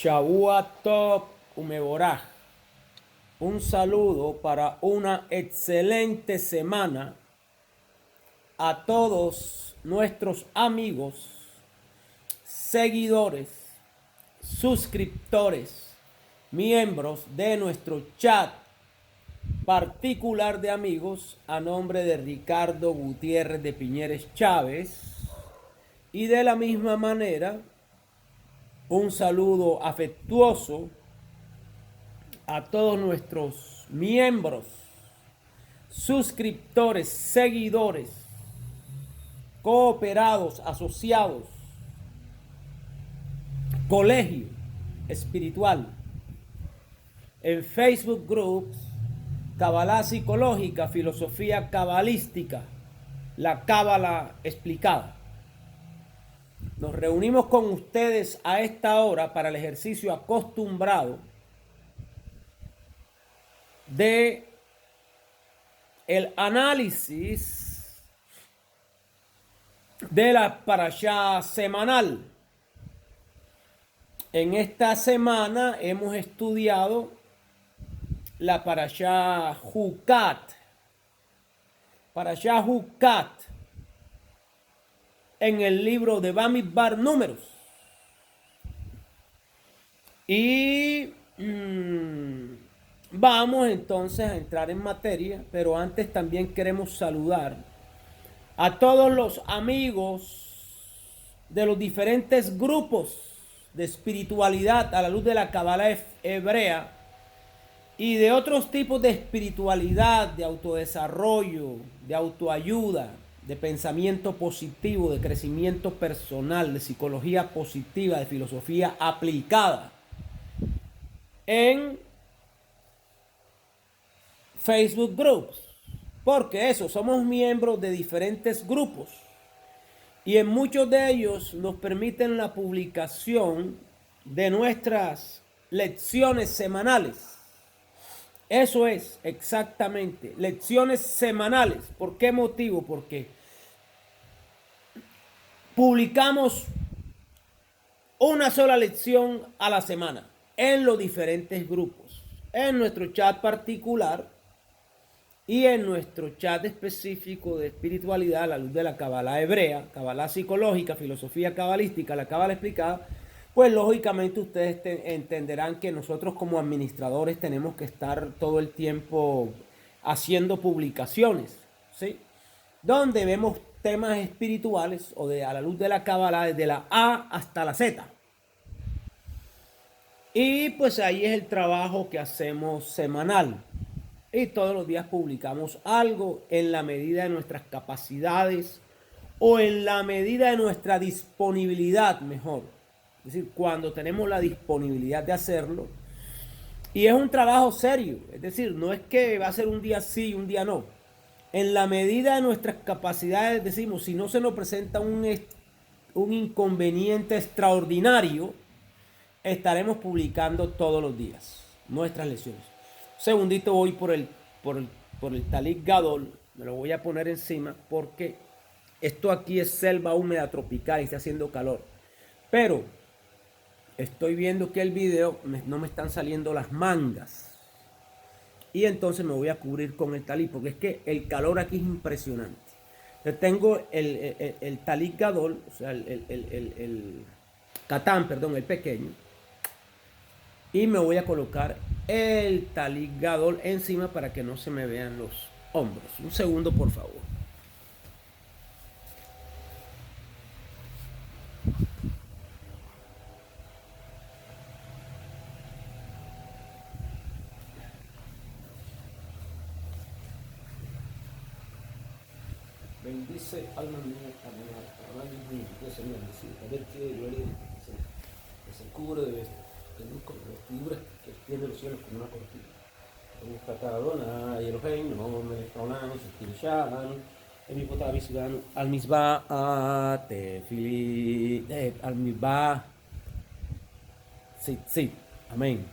Shavua Tov Umeboraj. Un saludo para una excelente semana a todos nuestros amigos, seguidores, suscriptores, miembros de nuestro chat particular de amigos a nombre de Ricardo Gutiérrez de Piñeres Chávez. Y de la misma manera, un saludo afectuoso a todos nuestros miembros, suscriptores, seguidores, cooperados, asociados, colegio espiritual, en Facebook Groups, Cabalá Psicológica, Filosofía Cabalística, la Cábala Explicada. Nos reunimos con ustedes a esta hora para el ejercicio acostumbrado de el análisis de la parashá semanal. En esta semana hemos estudiado la parashá Jucat. Parashá Jucat en el libro de Bamidbar Números. Y vamos entonces a entrar en materia, pero antes también queremos saludar a todos los amigos de los diferentes grupos de espiritualidad a la luz de la Cábala hebrea y de otros tipos de espiritualidad, de autodesarrollo, de autoayuda, de pensamiento positivo, de crecimiento personal, de psicología positiva, de filosofía aplicada en Facebook Groups, porque eso, somos miembros de diferentes grupos y en muchos de ellos nos permiten la publicación de nuestras lecciones semanales. Eso es exactamente, lecciones semanales. ¿Por qué motivo? Porque publicamos una sola lección a la semana en los diferentes grupos, en nuestro chat particular y en nuestro chat específico de espiritualidad a la luz de la Cábala hebrea, Cábala psicológica, filosofía cabalística, la Cábala explicada. Pues lógicamente ustedes entenderán que nosotros como administradores tenemos que estar todo el tiempo haciendo publicaciones, ¿sí? Donde vemos temas espirituales o a la luz de la Cábala desde la A hasta la Z. Y pues ahí es el trabajo que hacemos semanal. Y todos los días publicamos algo en la medida de nuestras capacidades o en la medida de nuestra disponibilidad, mejor. Es decir, cuando tenemos la disponibilidad de hacerlo. Y es un trabajo serio. Es decir, no es que va a ser un día sí y un día no. En la medida de nuestras capacidades, decimos, si no se nos presenta un inconveniente extraordinario, estaremos publicando todos los días nuestras lecciones. Un segundito voy por el Talit Gadol. Me lo voy a poner encima porque esto aquí es selva húmeda tropical y está haciendo calor. Pero estoy viendo que el video no me están saliendo las mangas. Y entonces me voy a cubrir con el talit porque es que el calor aquí es impresionante. Yo tengo el Talit Gadol, o sea, el Catán, perdón, el pequeño. Y me voy a colocar el Talit Gadol encima para que no se me vean los hombros. Un segundo, por favor. Bendice alma mía, alma mía, Señor, a ver qué gloria que se cubre de vestiduras que tiene los cielos como una cortina. Como Catadona y Elohim, no me destronan, se tirishan, en mi puta visión, al misba a tefili, al misba, sí, amén.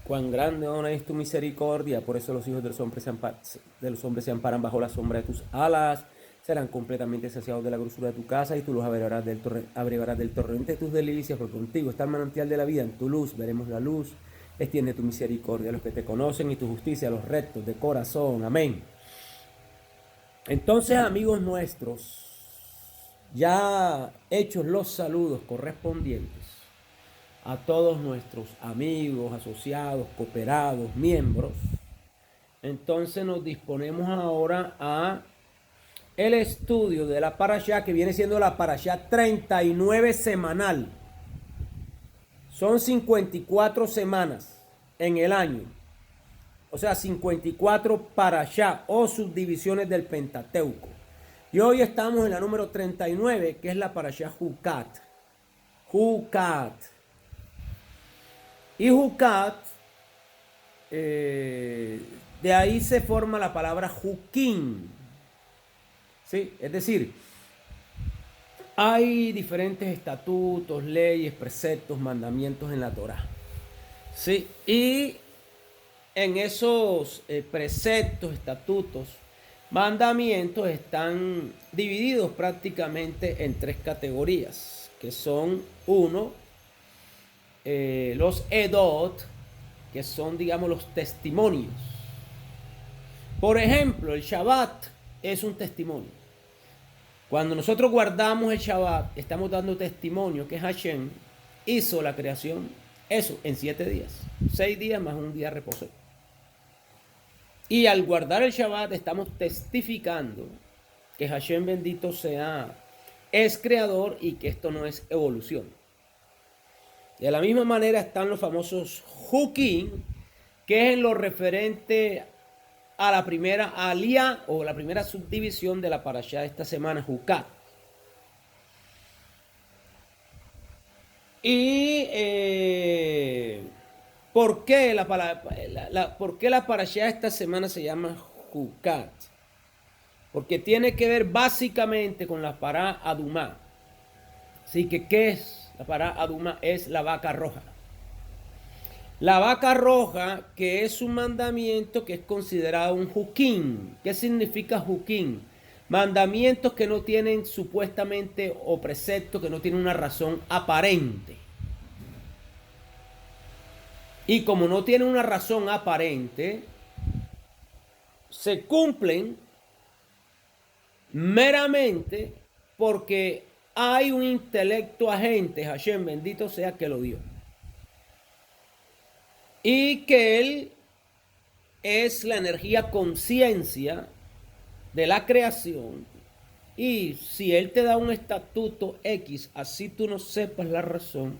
Cuán grande es tu misericordia, por eso los hijos de los hombres se amparan bajo la sombra de tus alas. serán completamente saciados de la grosura de tu casa y tú los abrevarás del torrente de tus delicias, porque contigo está el manantial de la vida. En tu luz veremos la luz. Extiende tu misericordia a los que te conocen y tu justicia a los rectos de corazón. Amén. Entonces, amigos nuestros, ya hechos los saludos correspondientes a todos nuestros amigos, asociados, cooperados, miembros, entonces nos disponemos ahora a el estudio de la parashá, que viene siendo la parashá 39 semanal. Son 54 semanas en el año. O sea, 54 parashá o subdivisiones del Pentateuco. Y hoy estamos en la número 39, que es la parashá Jucat. Jucat. Y Jucat, de ahí se forma la palabra Juquín. ¿Sí? Es decir, hay diferentes estatutos, leyes, preceptos, mandamientos en la Torá. ¿Sí? Y en esos preceptos, estatutos, mandamientos están divididos prácticamente en tres categorías, que son los edot, que son, digamos, los testimonios. Por ejemplo, el Shabbat es un testimonio. Cuando nosotros guardamos el Shabbat, estamos dando testimonio que Hashem hizo la creación, eso, en 7 días. 6 días más un día de reposo. Y al guardar el Shabbat estamos testificando que Hashem bendito sea, es creador y que esto no es evolución. De la misma manera están los famosos Jukim, que es en lo referente a la primera alía o la primera subdivisión de la parashá de esta semana, Jucat. Y ¿por qué la parashá de esta semana se llama Jucat? Porque tiene que ver básicamente con la pará Adumá. Así que, ¿qué es la pará Adumá? Es la vaca roja. La vaca roja, que es un mandamiento que es considerado un juquín. ¿Qué significa juquín? Mandamientos que no tienen supuestamente, o preceptos que no tienen una razón aparente. Y como no tienen una razón aparente, se cumplen meramente porque hay un intelecto agente, Hashem bendito sea, que lo dio. Y que Él es la energía conciencia de la creación. Y si Él te da un estatuto X, así tú no sepas la razón,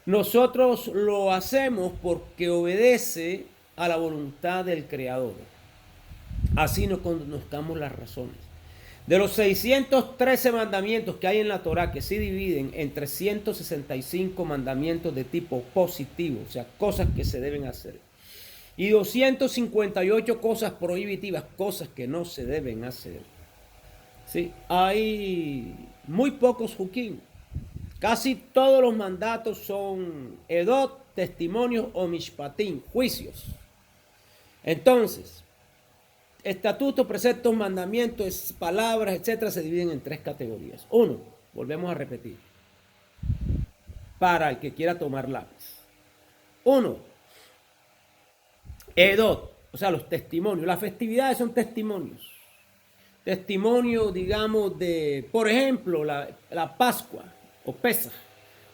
nosotros lo hacemos porque obedece a la voluntad del Creador. Así no conozcamos las razones. De los 613 mandamientos que hay en la Torá, que se dividen en 365 mandamientos de tipo positivo, o sea, cosas que se deben hacer, y 258 cosas prohibitivas, cosas que no se deben hacer, ¿sí? Hay muy pocos jukim. Casi todos los mandatos son edot, testimonios o mishpatim, juicios. Entonces, estatutos, preceptos, mandamientos, palabras, etcétera, se dividen en 3 categorías. 1, volvemos a repetir, para el que quiera tomar lápiz. 1, edot, o sea, los testimonios. Las festividades son testimonios. Testimonio, digamos, de, por ejemplo, la Pascua o Pesaj.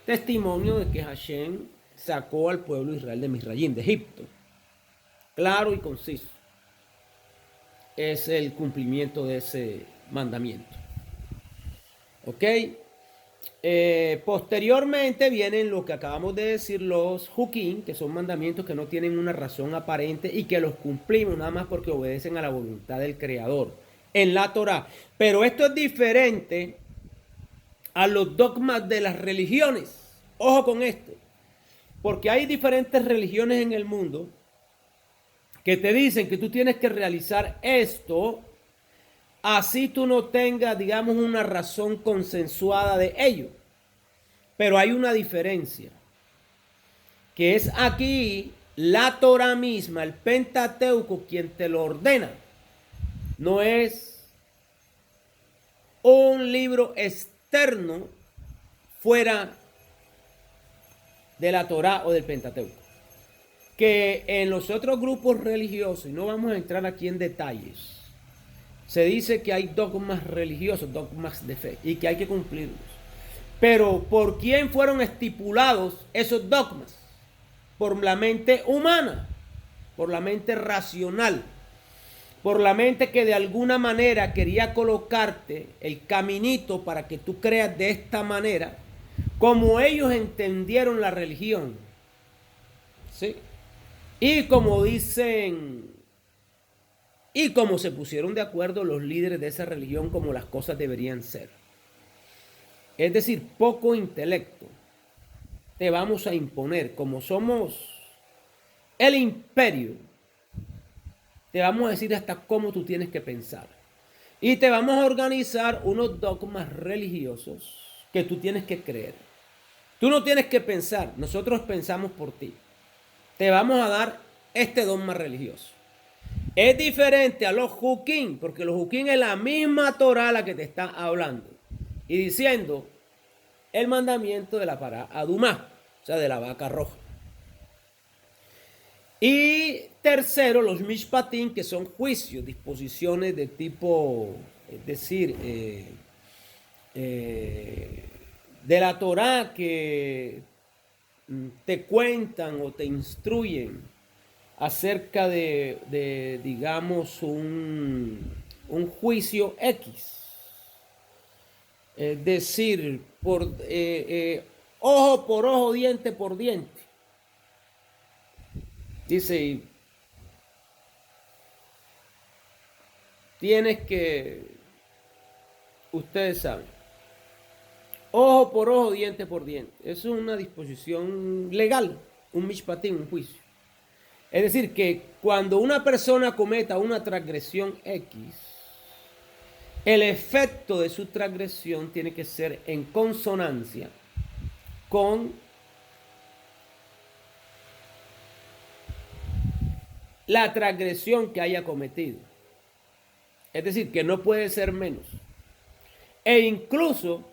Testimonio de que Hashem sacó al pueblo de Israel de Misrayim, de Egipto. Claro y conciso. Es el cumplimiento de ese mandamiento. ¿Ok? Posteriormente vienen lo que acabamos de decir, los Jukim, que son mandamientos que no tienen una razón aparente y que los cumplimos nada más porque obedecen a la voluntad del Creador en la Torá. Pero esto es diferente a los dogmas de las religiones. Ojo con esto, porque hay diferentes religiones en el mundo que te dicen que tú tienes que realizar esto, así tú no tengas, digamos, una razón consensuada de ello. Pero hay una diferencia, que es aquí la Torah misma, el Pentateuco, quien te lo ordena. No es un libro externo fuera de la Torá o del Pentateuco. Que en los otros grupos religiosos, y no vamos a entrar aquí en detalles, se dice que hay dogmas religiosos, dogmas de fe, y que hay que cumplirlos. Pero ¿por quién fueron estipulados esos dogmas? Por la mente humana, por la mente racional, por la mente que de alguna manera quería colocarte el caminito para que tú creas de esta manera, como ellos entendieron la religión. ¿Sí? Y como dicen, y como se pusieron de acuerdo los líderes de esa religión como las cosas deberían ser. Es decir, poco intelecto. Te vamos a imponer, como somos el imperio, te vamos a decir hasta cómo tú tienes que pensar. Y te vamos a organizar unos dogmas religiosos que tú tienes que creer. Tú no tienes que pensar, nosotros pensamos por ti. Te vamos a dar este dogma religioso. Es diferente a los Juquín, porque los Juquín es la misma Torá la que te está hablando. Y diciendo el mandamiento de la pará adumá, o sea, de la vaca roja. Y tercero, los mishpatim, que son juicios, disposiciones de tipo, es decir, de la Torá que te cuentan o te instruyen acerca de digamos, un juicio X. Es decir, ojo por ojo, diente por diente. Dice, tienes que, ustedes saben, ojo por ojo, diente por diente. Eso es una disposición legal, un mishpatim, un juicio. Es decir, que cuando una persona cometa una transgresión X, el efecto de su transgresión tiene que ser en consonancia con la transgresión que haya cometido. Es decir, que no puede ser menos. E incluso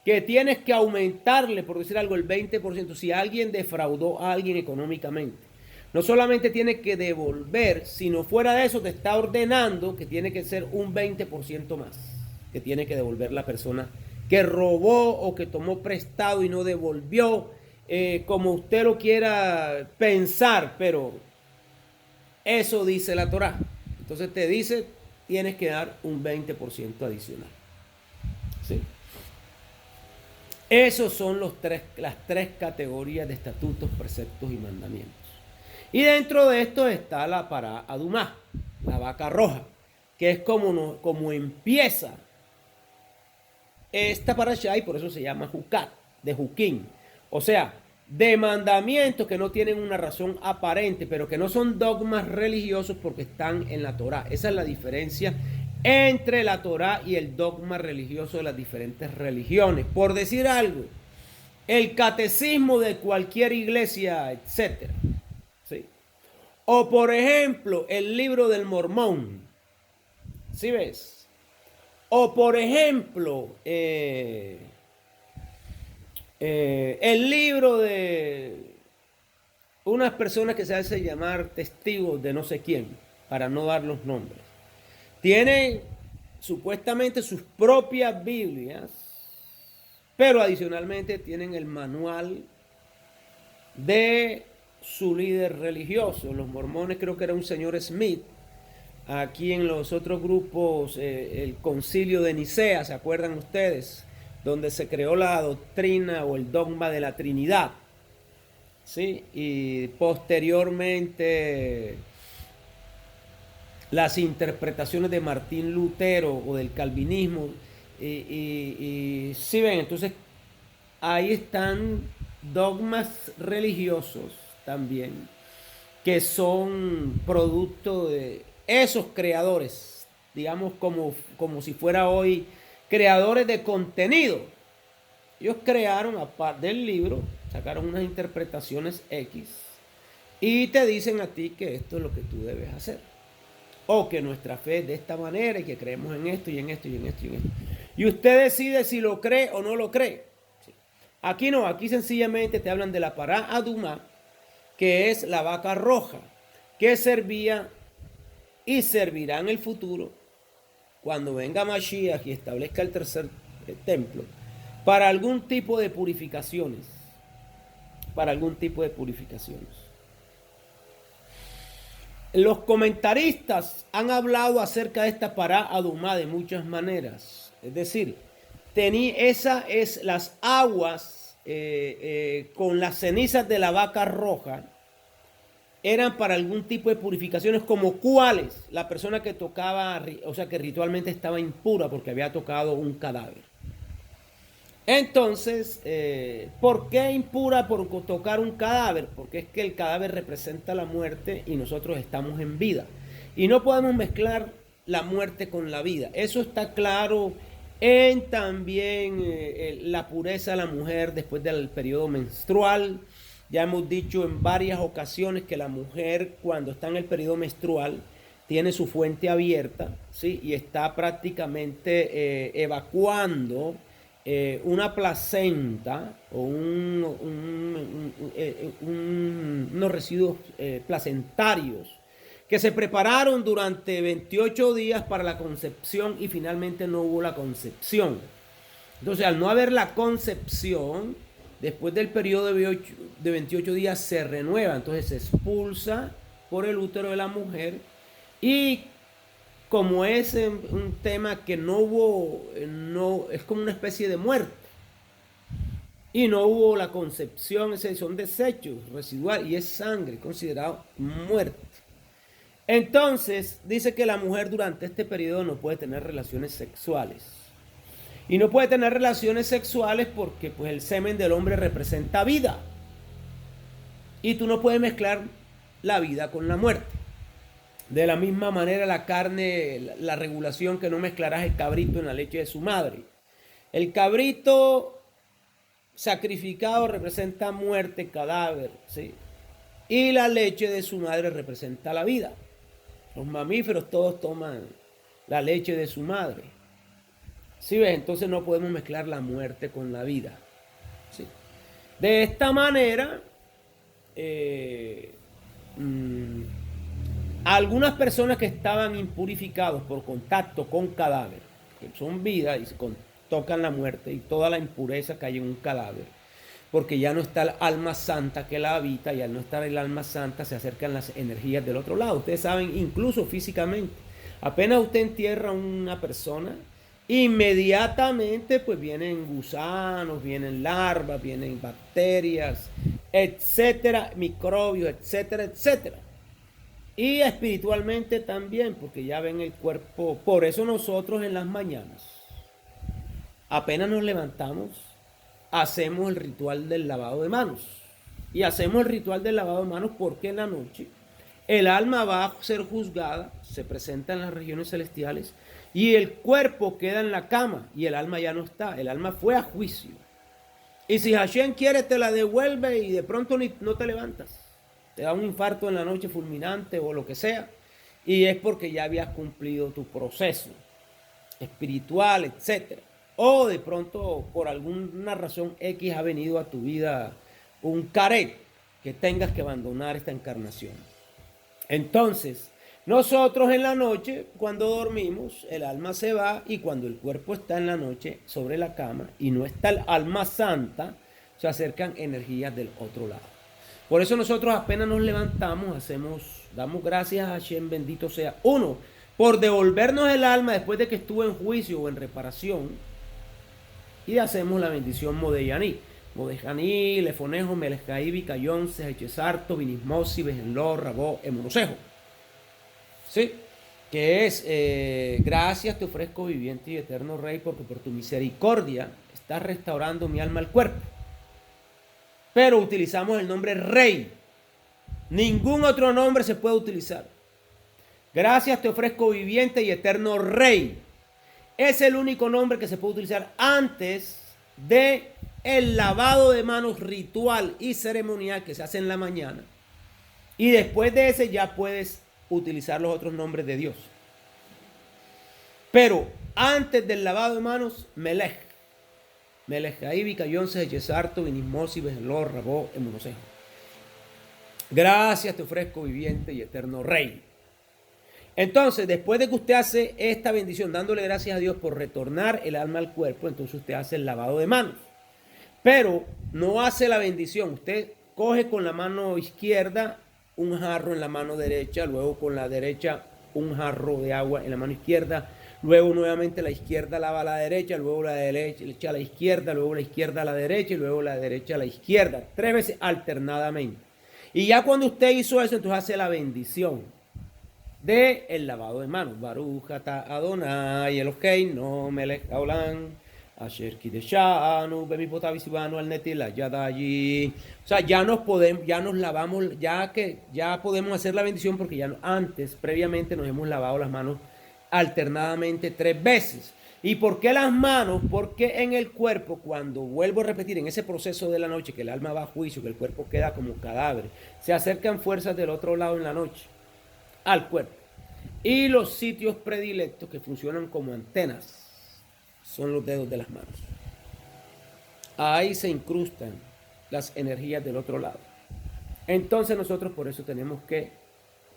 que tienes que aumentarle, por decir algo, el 20%. Si alguien defraudó a alguien económicamente, no solamente tiene que devolver, sino fuera de eso te está ordenando que tiene que ser un 20% más, que tiene que devolver la persona que robó o que tomó prestado y no devolvió, como usted lo quiera pensar, pero eso dice la Torá. Entonces te dice, tienes que dar un 20% adicional. ¿Sí? Esos son las tres categorías de estatutos, preceptos y mandamientos. Y dentro de esto está la pará adumá, la vaca roja, que es como empieza esta parashá, y por eso se llama Jucat, de Juquín. O sea, de mandamientos que no tienen una razón aparente, pero que no son dogmas religiosos porque están en la Torá. Esa es la diferencia entre la Torá y el dogma religioso de las diferentes religiones. Por decir algo, el catecismo de cualquier iglesia, etc. ¿Sí? O por ejemplo, el libro del Mormón. ¿Sí ves? O por ejemplo, el libro de unas personas que se hacen llamar testigos de no sé quién, para no dar los nombres. Tienen supuestamente sus propias Biblias, pero adicionalmente tienen el manual de su líder religioso. Los mormones creo que era un señor Smith. Aquí en los otros grupos, el concilio de Nicea, ¿se acuerdan ustedes? Donde se creó la doctrina o el dogma de la Trinidad. ¿Sí? Y posteriormente las interpretaciones de Martín Lutero o del calvinismo. Sí ven, entonces ahí están dogmas religiosos también que son producto de esos creadores, digamos como si fuera hoy creadores de contenido. Ellos crearon, aparte del libro, sacaron unas interpretaciones X y te dicen a ti que esto es lo que tú debes hacer. O que nuestra fe es de esta manera y que creemos en esto y en esto y en esto y en esto. Y usted decide si lo cree o no lo cree. Aquí no, aquí sencillamente te hablan de la Pará Adumá, que es la vaca roja, que servía y servirá en el futuro, cuando venga Mashiach y establezca el tercer templo, para algún tipo de purificaciones. Para algún tipo de purificaciones. Los comentaristas han hablado acerca de esta Pará Adumá de muchas maneras. Es decir, esa es las aguas con las cenizas de la vaca roja eran para algún tipo de purificaciones, como cuáles. La persona que tocaba, o sea, que ritualmente estaba impura porque había tocado un cadáver. Entonces, ¿por qué impura por tocar un cadáver? Porque es que el cadáver representa la muerte y nosotros estamos en vida. Y no podemos mezclar la muerte con la vida. Eso está claro en también la pureza de la mujer después del periodo menstrual. Ya hemos dicho en varias ocasiones que la mujer, cuando está en el periodo menstrual, tiene su fuente abierta, ¿sí? Y está prácticamente evacuando una placenta o unos residuos placentarios que se prepararon durante 28 días para la concepción y finalmente no hubo la concepción. Entonces, al no haber la concepción, después del periodo de 28 días se renueva, entonces se expulsa por el útero de la mujer y como es un tema que no hubo, es como una especie de muerte. Y no hubo la concepción, son desechos residuales y es sangre, considerado muerte. Entonces, dice que la mujer durante este periodo no puede tener relaciones sexuales. Y no puede tener relaciones sexuales porque pues, el semen del hombre representa vida. Y tú no puedes mezclar la vida con la muerte. De la misma manera la carne, la regulación que no mezclarás el cabrito en la leche de su madre. El cabrito sacrificado representa muerte, cadáver, ¿sí? Y la leche de su madre representa la vida. Los mamíferos todos toman la leche de su madre. ¿Sí ves? Entonces no podemos mezclar la muerte con la vida. ¿Sí? De esta manera, algunas personas que estaban impurificados por contacto con cadáver, que son vida y tocan la muerte y toda la impureza que hay en un cadáver, porque ya no está el alma santa que la habita y al no estar el alma santa se acercan las energías del otro lado. Ustedes saben, incluso físicamente, apenas usted entierra a una persona, inmediatamente pues vienen gusanos, vienen larvas, vienen bacterias, etcétera, microbios, etcétera, etcétera. Y espiritualmente también, porque ya ven el cuerpo. Por eso nosotros en las mañanas, apenas nos levantamos, hacemos el ritual del lavado de manos. Y hacemos el ritual del lavado de manos porque en la noche el alma va a ser juzgada, se presenta en las regiones celestiales y el cuerpo queda en la cama y el alma ya no está. El alma fue a juicio. Y si Hashem quiere te la devuelve y de pronto no te levantas. Te da un infarto en la noche fulminante o lo que sea, y es porque ya habías cumplido tu proceso espiritual, etc. O de pronto, por alguna razón X, ha venido a tu vida un caret que tengas que abandonar esta encarnación. Entonces, nosotros en la noche, cuando dormimos, el alma se va y cuando el cuerpo está en la noche sobre la cama y no está el alma santa, se acercan energías del otro lado. Por eso nosotros apenas nos levantamos, damos gracias a Hashem, bendito sea. Uno, por devolvernos el alma después de que estuvo en juicio o en reparación. Y hacemos la bendición Modeyaní. Modejaní, Lefonejo, Melescaí, Vicayón, Sehechesarto, Vinismosi, Bejenló, Rabó, Emunosejo. ¿Sí? Que es, gracias te ofrezco viviente y eterno Rey, porque por tu misericordia estás restaurando mi alma al cuerpo. Pero utilizamos el nombre Rey. Ningún otro nombre se puede utilizar. Gracias te ofrezco viviente y eterno Rey. Es el único nombre que se puede utilizar antes de el lavado de manos ritual y ceremonial que se hace en la mañana. Y después de ese ya puedes utilizar los otros nombres de Dios. Pero antes del lavado de manos, Melech. Melech ahí, Vicayonce, Yesarto, Vinismosi, Bejelor, Rabó, Emunosejo. Gracias te ofrezco, viviente y eterno Rey. Entonces, después de que usted hace esta bendición, dándole gracias a Dios por retornar el alma al cuerpo, entonces usted hace el lavado de manos. Pero no hace la bendición. Usted coge con la mano izquierda un jarro en la mano derecha, luego con la derecha un jarro de agua en la mano izquierda, luego nuevamente la izquierda lava a la derecha, luego la derecha a la izquierda, luego la izquierda a la derecha y luego la derecha a la izquierda, 3 veces alternadamente. Y ya cuando usted hizo eso, entonces hace la bendición de el lavado de manos. Baruch ata Adonai Eloheinu melech haolam asher kideshanu bemipotah visibanu al netil yadayi. O sea, ya nos lavamos, ya podemos hacer la bendición porque ya antes, previamente nos hemos lavado las manos alternadamente 3 veces. ¿Y por qué las manos? Porque en el cuerpo, cuando vuelvo a repetir, en ese proceso de la noche, que el alma va a juicio, que el cuerpo queda como cadáver, se acercan fuerzas del otro lado en la noche al cuerpo. Y los sitios predilectos que funcionan como antenas son los dedos de las manos. Ahí se incrustan las energías del otro lado. Entonces nosotros por eso tenemos que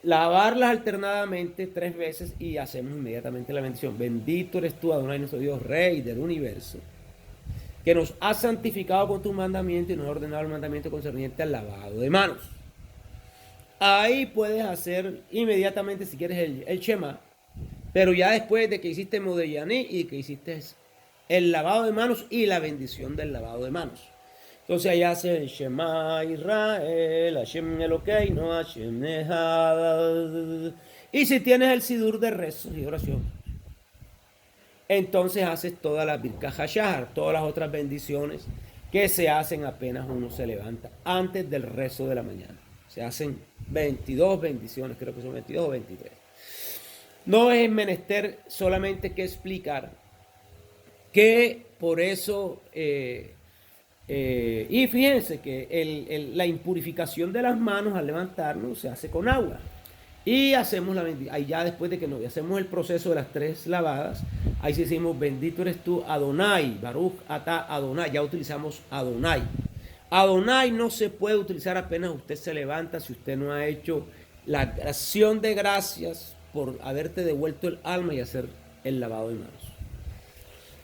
lavarlas alternadamente 3 veces y hacemos inmediatamente la bendición. Bendito eres tú, Adonai, nuestro Dios, Rey del universo, que nos has santificado con tu mandamiento y nos has ordenado el mandamiento concerniente al lavado de manos. Ahí puedes hacer inmediatamente, si quieres, el Shema, pero ya después de que hiciste Modeyaní y que hiciste el lavado de manos y la bendición del lavado de manos. Entonces ahí hace el Shema Israel, Hashem Elokeinu, Hashem Echad. Y si tienes el Sidur de rezos y oración, entonces haces todas las Birkat HaShahar, todas las otras bendiciones que se hacen apenas uno se levanta, antes del rezo de la mañana. Se hacen 22 bendiciones, creo que son 22 o 23. No es menester solamente que explicar que por eso, y fíjense que la impurificación de las manos al levantarnos se hace con agua. Y hacemos la bendición, ahí ya después de que nos hacemos el proceso de las 3 lavadas, ahí sí decimos, bendito eres tú, Adonai, Baruch ata Adonai, ya utilizamos Adonai. Adonai no se puede utilizar apenas usted se levanta si usted no ha hecho la acción de gracias por haberte devuelto el alma y hacer el lavado de manos.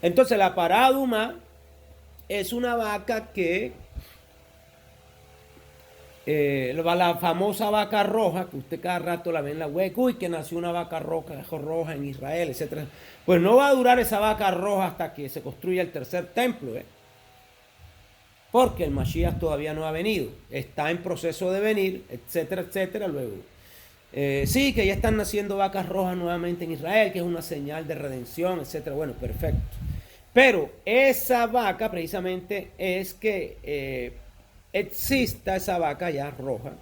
Entonces la paraduma es una vaca que, la famosa vaca roja, que usted cada rato la ve en la web, uy, que nació una vaca roja en Israel, etc. Pues no va a durar esa vaca roja hasta que se construya el 3er templo, porque el Mashiach todavía no ha venido, está en proceso de venir, etcétera, etcétera. Luego, sí, que ya están naciendo vacas rojas nuevamente en Israel, que es una señal de redención, etcétera. Bueno, perfecto. Pero esa vaca precisamente es que exista esa vaca ya roja,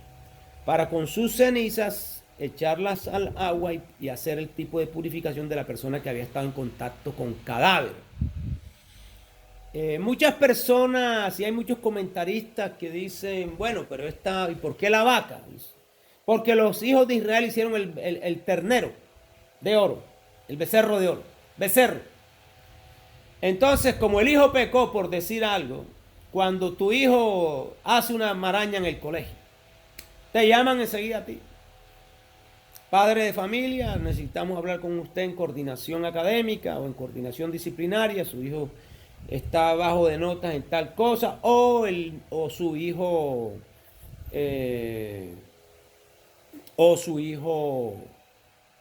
para con sus cenizas echarlas al agua y hacer el tipo de purificación de la persona que había estado en contacto con cadáver. Muchas personas y hay muchos comentaristas que dicen, bueno, pero ¿y por qué la vaca? Porque los hijos de Israel hicieron el ternero de oro, el becerro de oro, becerro. Entonces, como el hijo pecó por decir algo, cuando tu hijo hace una maraña en el colegio, te llaman enseguida a ti. Padre de familia, necesitamos hablar con usted en coordinación académica o en coordinación disciplinaria. Su hijo está bajo de notas en tal cosa, o su hijo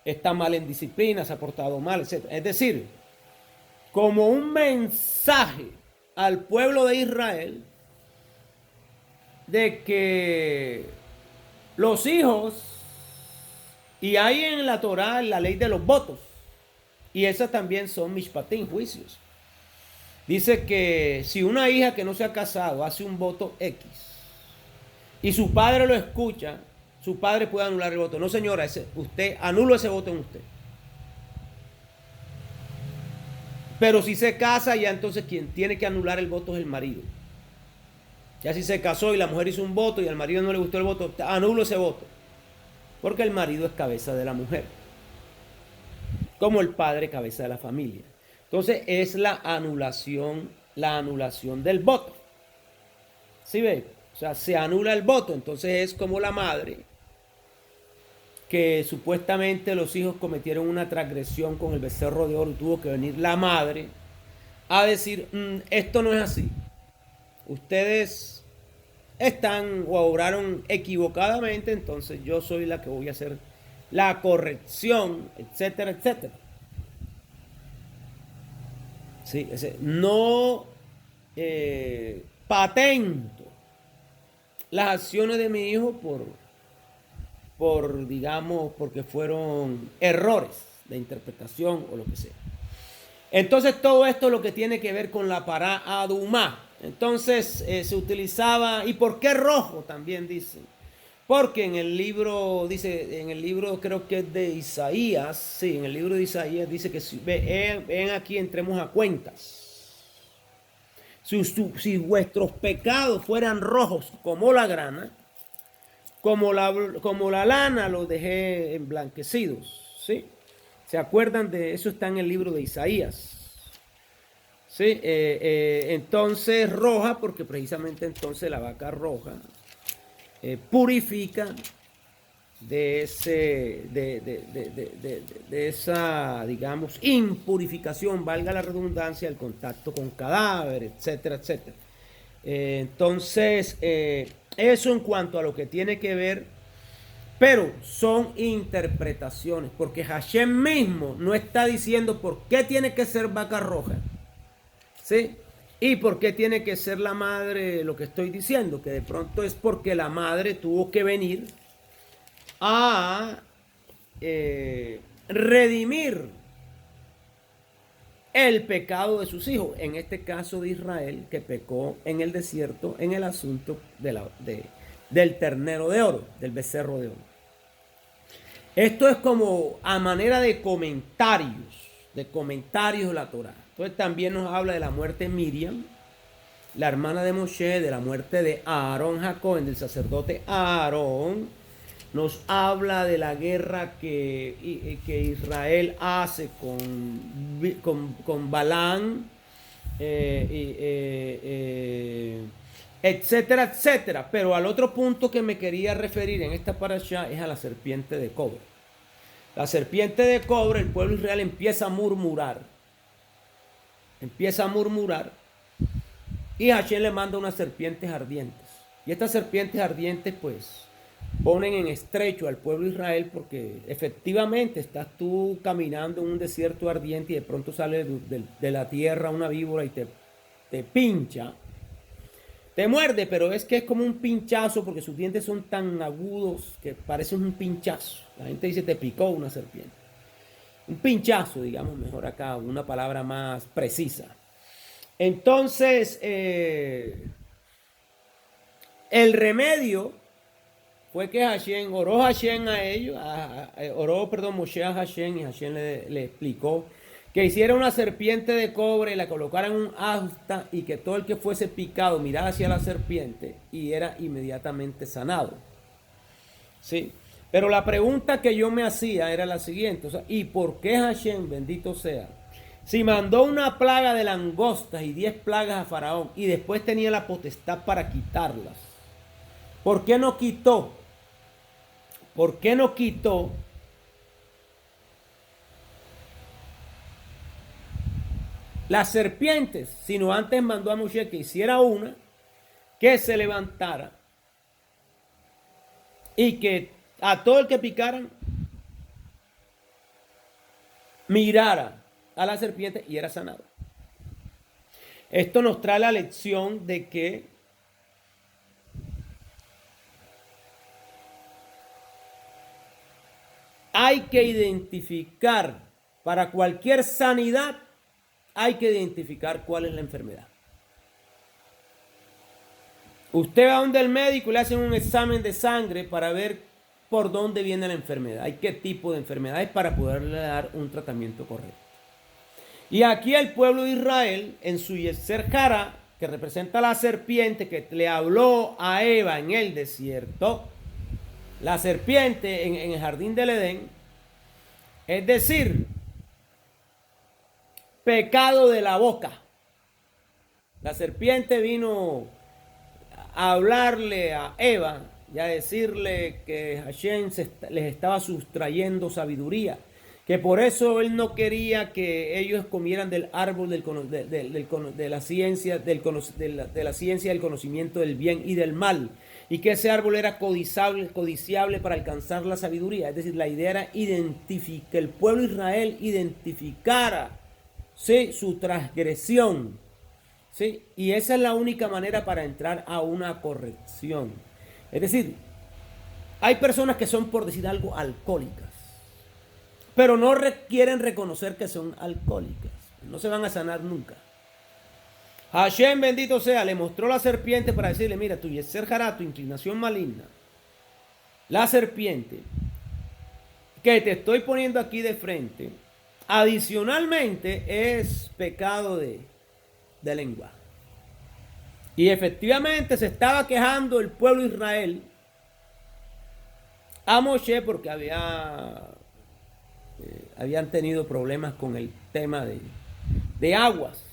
está mal en disciplina, se ha portado mal, etc. Es decir, como un mensaje al pueblo de Israel de que los hijos, y hay en la Torá la ley de los votos, y esas también son mishpatim, juicios. Dice que si una hija que no se ha casado hace un voto X y su padre lo escucha, su padre puede anular el voto. No, señora, usted anula ese voto en usted. Pero si se casa, ya entonces quien tiene que anular el voto es el marido. Ya si se casó y la mujer hizo un voto y al marido no le gustó el voto, anulo ese voto. Porque el marido es cabeza de la mujer, como el padre cabeza de la familia. Entonces es la anulación del voto. ¿Sí ve? O sea, se anula el voto. Entonces es como la madre que supuestamente los hijos cometieron una transgresión con el becerro de oro y tuvo que venir la madre a decir, esto no es así. Ustedes están o obraron equivocadamente, entonces yo soy la que voy a hacer la corrección, etcétera, etcétera. Sí, no patento las acciones de mi hijo digamos, porque fueron errores de interpretación o lo que sea. Entonces todo esto es lo que tiene que ver con la pará adumá. Entonces se utilizaba, ¿y por qué rojo? También dicen. Porque en el libro, dice, en el libro creo que es de Isaías, sí, en el libro de Isaías dice que ven aquí, entremos a cuentas. Si vuestros pecados fueran rojos como la grana, como la lana los dejé emblanquecidos, ¿sí? ¿Se acuerdan de eso? Está en el libro de Isaías. ¿Sí? Entonces roja, porque precisamente entonces la vaca roja purifica de esa, digamos, impurificación, valga la redundancia, el contacto con cadáveres, etcétera, etcétera. Entonces, eso en cuanto a lo que tiene que ver, pero son interpretaciones, porque Hashem mismo no está diciendo por qué tiene que ser vaca roja, ¿sí? ¿Y por qué tiene que ser la madre lo que estoy diciendo? Que de pronto es porque la madre tuvo que venir a redimir el pecado de sus hijos. En este caso de Israel, que pecó en el desierto en el asunto del ternero de oro, del becerro de oro. Esto es como a manera de comentarios de la Torá. Entonces también nos habla de la muerte de Miriam, la hermana de Moshe, de la muerte de Aarón Jacob, del sacerdote Aarón. Nos habla de la guerra que Israel hace con Balán, etcétera, etcétera. Pero al otro punto que me quería referir en esta parashá es a la serpiente de cobre. La serpiente de cobre, el pueblo de Israel empieza a murmurar. Y Hashem le manda unas serpientes ardientes. Y estas serpientes ardientes pues ponen en estrecho al pueblo de Israel, porque efectivamente estás tú caminando en un desierto ardiente y de pronto sale de la tierra una víbora y te pincha. Te muerde, pero es que es como un pinchazo porque sus dientes son tan agudos que parecen un pinchazo. La gente dice te picó una serpiente. Un pinchazo, digamos mejor acá, una palabra más precisa. Entonces, el remedio fue que Hashem oró Hashem a ellos, Moshe a Hashem, y Hashem le explicó que hiciera una serpiente de cobre, la colocara en un asta y que todo el que fuese picado mirara hacia la serpiente y era inmediatamente sanado. ¿Sí? Pero la pregunta que yo me hacía era la siguiente, o sea, ¿y por qué Hashem, bendito sea, si mandó una plaga de langostas y 10 plagas a Faraón y después tenía la potestad para quitarlas? ¿Por qué no quitó? ¿Por qué no quitó las serpientes? Sino antes mandó a Moshe que hiciera una, que se levantara y que a todo el que picaran mirara a la serpiente y era sanado. Esto nos trae la lección de que hay que identificar, para cualquier sanidad, hay que identificar cuál es la enfermedad. Usted va donde el médico y le hacen un examen de sangre para ver por dónde viene la enfermedad y qué tipo de enfermedad es para poderle dar un tratamiento correcto. Y aquí el pueblo de Israel, en su Yetzer Hara, que representa la serpiente que le habló a Eva en el desierto, la serpiente en el jardín del Edén, es decir, pecado de la boca. La serpiente vino a hablarle a Eva y a decirle que Hashem les estaba sustrayendo sabiduría, que por eso él no quería que ellos comieran del árbol de la ciencia, de la ciencia del conocimiento del bien y del mal, y que ese árbol era codiciable para alcanzar la sabiduría. Es decir, la idea era que el pueblo de Israel identificara, ¿sí?, su transgresión, ¿sí? Y esa es la única manera para entrar a una corrección. Es decir, hay personas que son, por decir algo, alcohólicas, pero no quieren reconocer que son alcohólicas. No se van a sanar nunca. Hashem, bendito sea, le mostró la serpiente para decirle: mira, tu Yetzer Hará, tu inclinación maligna, la serpiente que te estoy poniendo aquí de frente, adicionalmente es pecado de lengua. Y efectivamente se estaba quejando el pueblo de Israel a Moshe porque habían tenido problemas con el tema de aguas.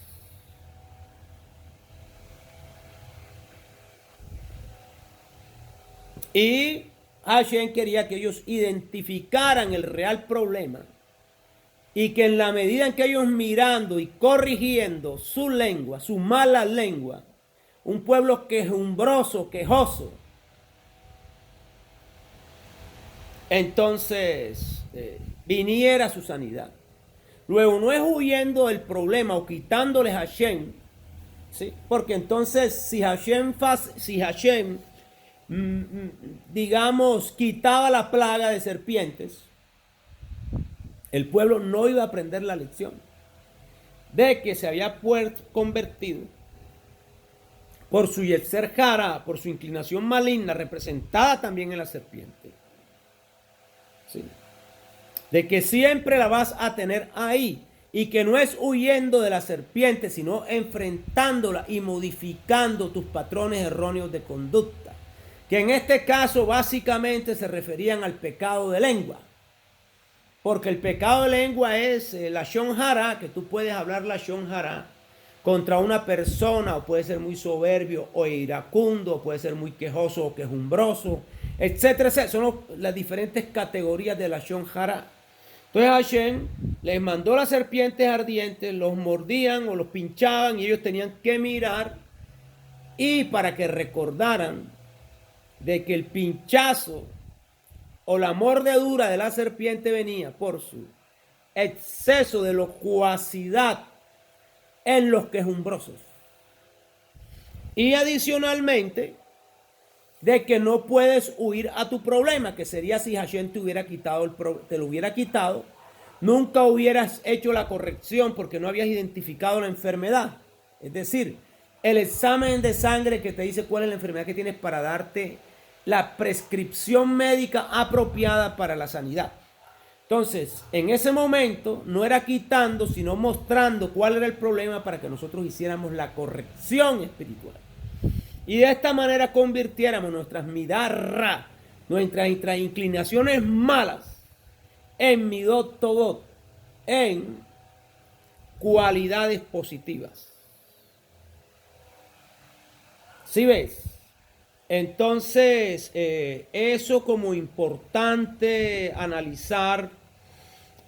Y Hashem quería que ellos identificaran el real problema y que en la medida en que ellos mirando y corrigiendo su lengua, su mala lengua, un pueblo quejumbroso, quejoso, entonces viniera su sanidad. Luego no es huyendo del problema o quitándoles a Hashem, ¿sí? Porque entonces si Hashem digamos, quitaba la plaga de serpientes, el pueblo no iba a aprender la lección de que se había convertido por su Yetzer Hará, por su inclinación maligna, representada también en la serpiente. ¿Sí? De que siempre la vas a tener ahí y que no es huyendo de la serpiente, sino enfrentándola y modificando tus patrones erróneos de conducta, que en este caso básicamente se referían al pecado de lengua, porque el pecado de lengua es la Lashon Hara, que tú puedes hablar la Lashon Hara contra una persona, o puede ser muy soberbio o iracundo, o puede ser muy quejoso o quejumbroso, etcétera, etcétera. Son las diferentes categorías de la Lashon Hara. Entonces Hashem les mandó las serpientes ardientes, los mordían o los pinchaban y ellos tenían que mirar, y para que recordaran de que el pinchazo o la mordedura de la serpiente venía por su exceso de locuacidad en los quejumbrosos. Y adicionalmente, de que no puedes huir a tu problema, que sería si Hashem te lo hubiera quitado, nunca hubieras hecho la corrección porque no habías identificado la enfermedad. Es decir, el examen de sangre que te dice cuál es la enfermedad que tienes para darte la prescripción médica apropiada para la sanidad. Entonces, en ese momento no era quitando, sino mostrando cuál era el problema para que nosotros hiciéramos la corrección espiritual. Y de esta manera convirtiéramos nuestras midarra, nuestras inclinaciones malas, en midot tobot, en cualidades positivas. ¿Sí ves? Entonces, eso como importante analizar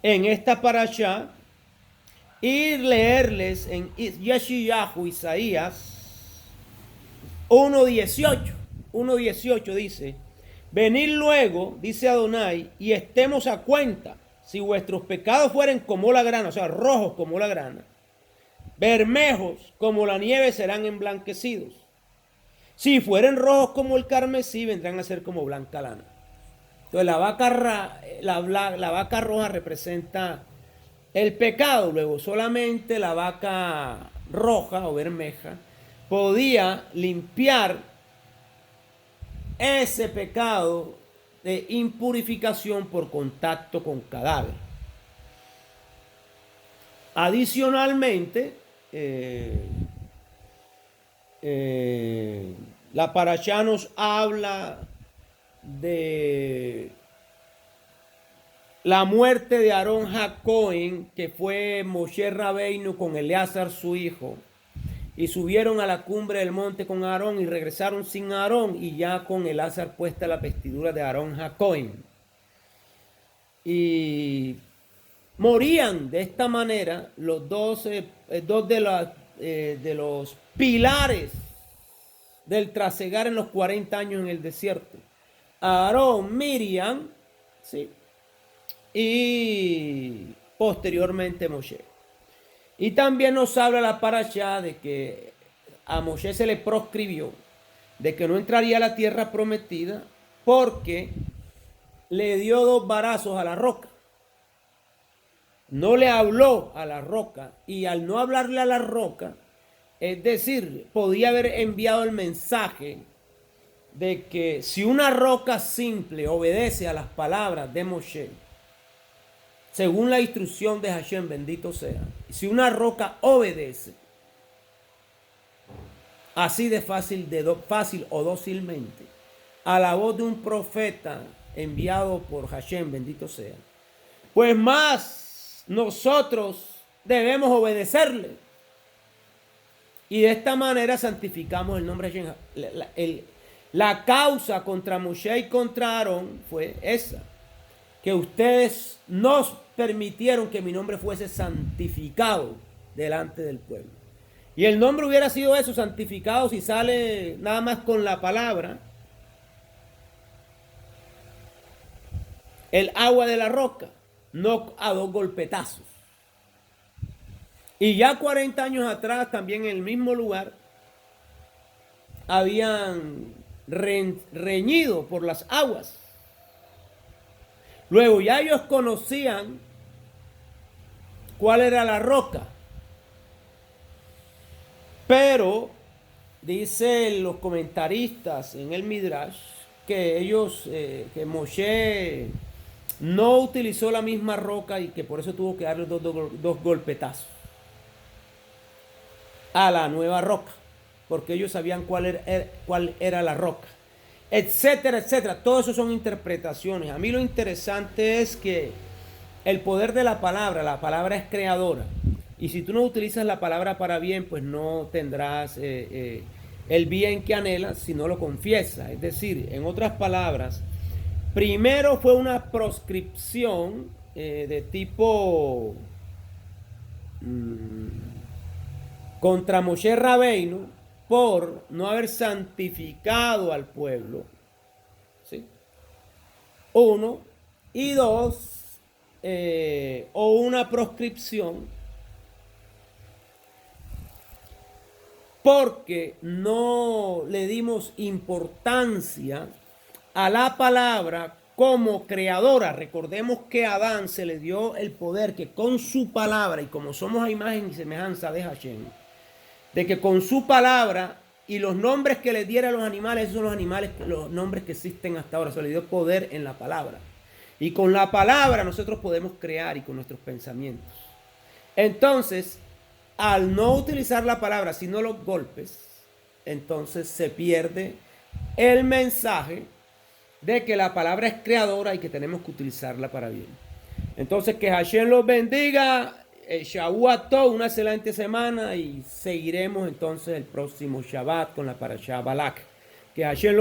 en esta parashá y leerles en Yeshayahu, Isaías 1:18 dice: venid luego, dice Adonai, y estemos a cuenta, si vuestros pecados fueren como la grana, o sea, rojos como la grana, bermejos como la nieve serán emblanquecidos. Si fueren rojos como el carmesí, vendrán a ser como blanca lana. Entonces la vaca roja representa el pecado. Luego solamente la vaca roja o bermeja podía limpiar ese pecado de impurificación por contacto con cadáver. Adicionalmente, la parashá nos habla de la muerte de Aarón Hacohen, que fue Moshe Rabeinu con Eleazar su hijo, y subieron a la cumbre del monte con Aarón y regresaron sin Aarón y ya con Eleazar puesta la vestidura de Aarón Hacohen. Y morían de esta manera los dos de los pilares del trasegar en los 40 años en el desierto. Aarón, Miriam, ¿sí? Y posteriormente Moshe. Y también nos habla la parashá de que a Moshe se le proscribió de que no entraría a la tierra prometida porque le dio 2 varazos a la roca. No le habló a la roca, y al no hablarle a la roca, es decir, podía haber enviado el mensaje de que si una roca simple obedece a las palabras de Moshe, según la instrucción de Hashem, bendito sea, si una roca obedece así de fácil, fácil o dócilmente a la voz de un profeta enviado por Hashem, bendito sea, pues más nosotros debemos obedecerle. Y de esta manera santificamos el nombre de Hashem. La causa contra Moshe y contra Aarón fue esa, que ustedes nos permitieron que mi nombre fuese santificado delante del pueblo. Y el nombre hubiera sido eso, santificado, si sale nada más con la palabra, el agua de la roca, no a 2 golpetazos. Y ya 40 años atrás, también en el mismo lugar, habían reñido por las aguas. Luego ya ellos conocían cuál era la roca. Pero dicen los comentaristas en el Midrash que ellos, que Moshe no utilizó la misma roca y que por eso tuvo que darle 2 golpetazos a la nueva roca, porque ellos sabían cuál era la roca, etcétera, etcétera. Todo eso son interpretaciones. A mí lo interesante es que el poder de la palabra es creadora. Y si tú no utilizas la palabra para bien, pues no tendrás el bien que anhelas si no lo confiesas. Es decir, en otras palabras, primero fue una proscripción de tipo contra Moshe Rabeinu por no haber santificado al pueblo. ¿Sí? 1. Y 2, o una proscripción porque no le dimos importancia a la palabra como creadora. Recordemos que a Adán se le dio el poder que con su palabra, y como somos a imagen y semejanza de Hashem, de que con su palabra y los nombres que le diera a los animales, esos son los animales, los nombres que existen hasta ahora, se le dio poder en la palabra. Y con la palabra nosotros podemos crear, y con nuestros pensamientos. Entonces, al no utilizar la palabra, sino los golpes, entonces se pierde el mensaje de que la palabra es creadora y que tenemos que utilizarla para bien. Entonces, que Hashem los bendiga. Shavua Tov, una excelente semana, y seguiremos entonces el próximo Shabbat con la Parashá Balak. Que Hashem los